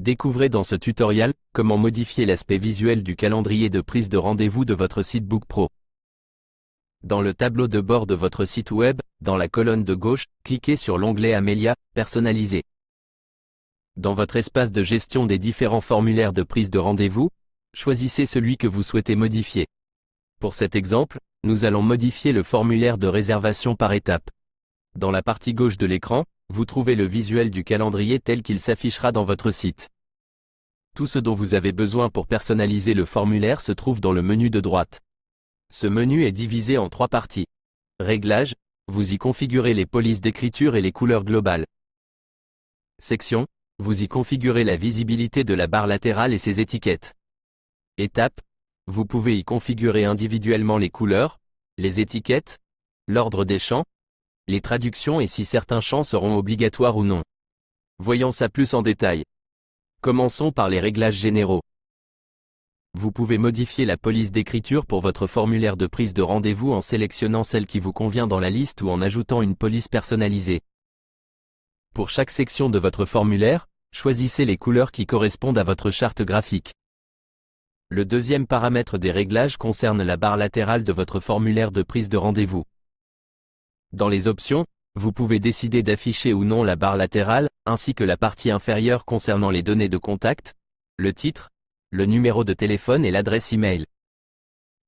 Découvrez dans ce tutoriel comment modifier l'aspect visuel du calendrier de prise de rendez-vous de votre site BookPro. Dans le tableau de bord de votre site web, dans la colonne de gauche, cliquez sur l'onglet Amelia, personnaliser. Dans votre espace de gestion des différents formulaires de prise de rendez-vous, choisissez celui que vous souhaitez modifier. Pour cet exemple, nous allons modifier le formulaire de réservation par étape. Dans la partie gauche de l'écran, vous trouvez le visuel du calendrier tel qu'il s'affichera dans votre site. Tout ce dont vous avez besoin pour personnaliser le formulaire se trouve dans le menu de droite. Ce menu est divisé en 3 parties. Réglages, vous y configurez les polices d'écriture et les couleurs globales. Section, vous y configurez la visibilité de la barre latérale et ses étiquettes. Étapes, vous pouvez y configurer individuellement les couleurs, les étiquettes, l'ordre des champs, les traductions et si certains champs seront obligatoires ou non. Voyons ça plus en détail. Commençons par les réglages généraux. Vous pouvez modifier la police d'écriture pour votre formulaire de prise de rendez-vous en sélectionnant celle qui vous convient dans la liste ou en ajoutant une police personnalisée. Pour chaque section de votre formulaire, choisissez les couleurs qui correspondent à votre charte graphique. Le deuxième paramètre des réglages concerne la barre latérale de votre formulaire de prise de rendez-vous. Dans les options, vous pouvez décider d'afficher ou non la barre latérale, ainsi que la partie inférieure concernant les données de contact, le titre, le numéro de téléphone et l'adresse email.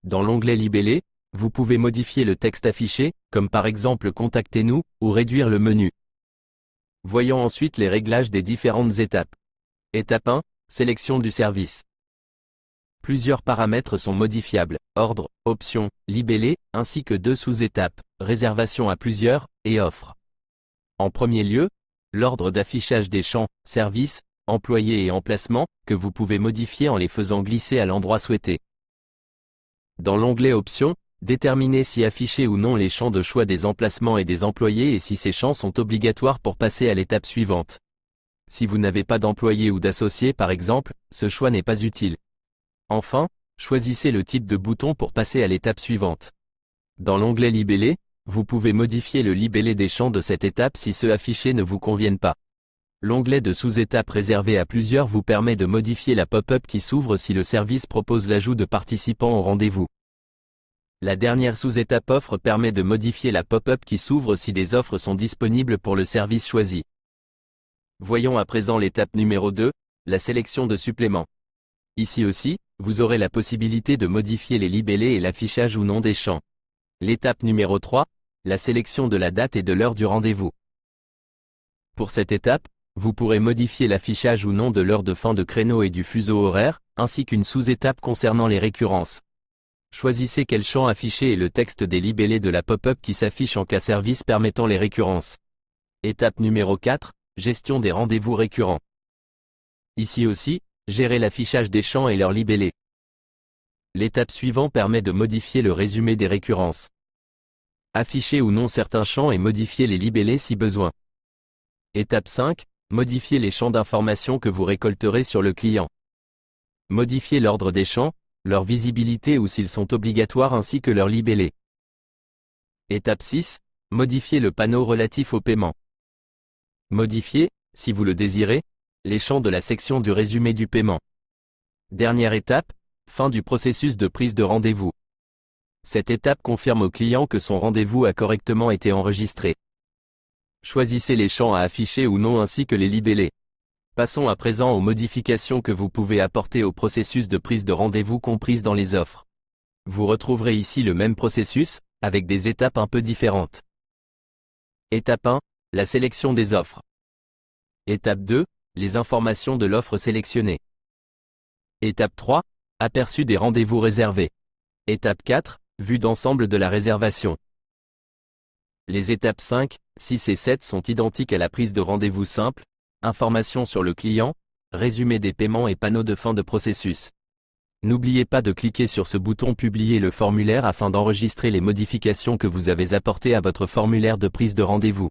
Dans l'onglet Libellé, vous pouvez modifier le texte affiché, comme par exemple Contactez-nous, ou réduire le menu. Voyons ensuite les réglages des différentes étapes. Étape 1, sélection du service. Plusieurs paramètres sont modifiables, ordre, options, libellé, ainsi que 2 sous-étapes, réservation à plusieurs, et offre. En premier lieu, l'ordre d'affichage des champs, services, employés et emplacements, que vous pouvez modifier en les faisant glisser à l'endroit souhaité. Dans l'onglet Options, déterminez si afficher ou non les champs de choix des emplacements et des employés et si ces champs sont obligatoires pour passer à l'étape suivante. Si vous n'avez pas d'employé ou d'associé par exemple, ce choix n'est pas utile. Enfin, choisissez le type de bouton pour passer à l'étape suivante. Dans l'onglet Libellé, vous pouvez modifier le libellé des champs de cette étape si ceux affichés ne vous conviennent pas. L'onglet de sous-étape réservé à plusieurs vous permet de modifier la pop-up qui s'ouvre si le service propose l'ajout de participants au rendez-vous. La dernière sous-étape offre permet de modifier la pop-up qui s'ouvre si des offres sont disponibles pour le service choisi. Voyons à présent l'étape numéro 2, la sélection de suppléments. Ici aussi, vous aurez la possibilité de modifier les libellés et l'affichage ou non des champs. L'étape numéro 3, la sélection de la date et de l'heure du rendez-vous. Pour cette étape, vous pourrez modifier l'affichage ou non de l'heure de fin de créneau et du fuseau horaire, ainsi qu'une sous-étape concernant les récurrences. Choisissez quel champ afficher et le texte des libellés de la pop-up qui s'affiche en cas service permettant les récurrences. Étape numéro 4, gestion des rendez-vous récurrents. Ici aussi, gérez l'affichage des champs et leurs libellés. L'étape suivante permet de modifier le résumé des récurrences. Afficher ou non certains champs et modifier les libellés si besoin. Étape 5, modifier les champs d'information que vous récolterez sur le client. Modifier l'ordre des champs, leur visibilité ou s'ils sont obligatoires ainsi que leur libellé. Étape 6, modifier le panneau relatif au paiement. Modifier, si vous le désirez, les champs de la section du résumé du paiement. Dernière étape, fin du processus de prise de rendez-vous. Cette étape confirme au client que son rendez-vous a correctement été enregistré. Choisissez les champs à afficher ou non ainsi que les libellés. Passons à présent aux modifications que vous pouvez apporter au processus de prise de rendez-vous comprises dans les offres. Vous retrouverez ici le même processus, avec des étapes un peu différentes. Étape 1, la sélection des offres. Étape 2, les informations de l'offre sélectionnée. Étape 3, aperçu des rendez-vous réservés. Étape 4, vue d'ensemble de la réservation. Les étapes 5, 6 et 7 sont identiques à la prise de rendez-vous simple, informations sur le client, résumé des paiements et panneaux de fin de processus. N'oubliez pas de cliquer sur ce bouton Publier le formulaire afin d'enregistrer les modifications que vous avez apportées à votre formulaire de prise de rendez-vous.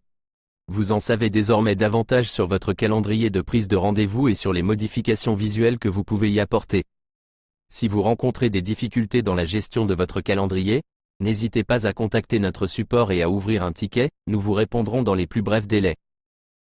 Vous en savez désormais davantage sur votre calendrier de prise de rendez-vous et sur les modifications visuelles que vous pouvez y apporter. Si vous rencontrez des difficultés dans la gestion de votre calendrier, n'hésitez pas à contacter notre support et à ouvrir un ticket, nous vous répondrons dans les plus brefs délais.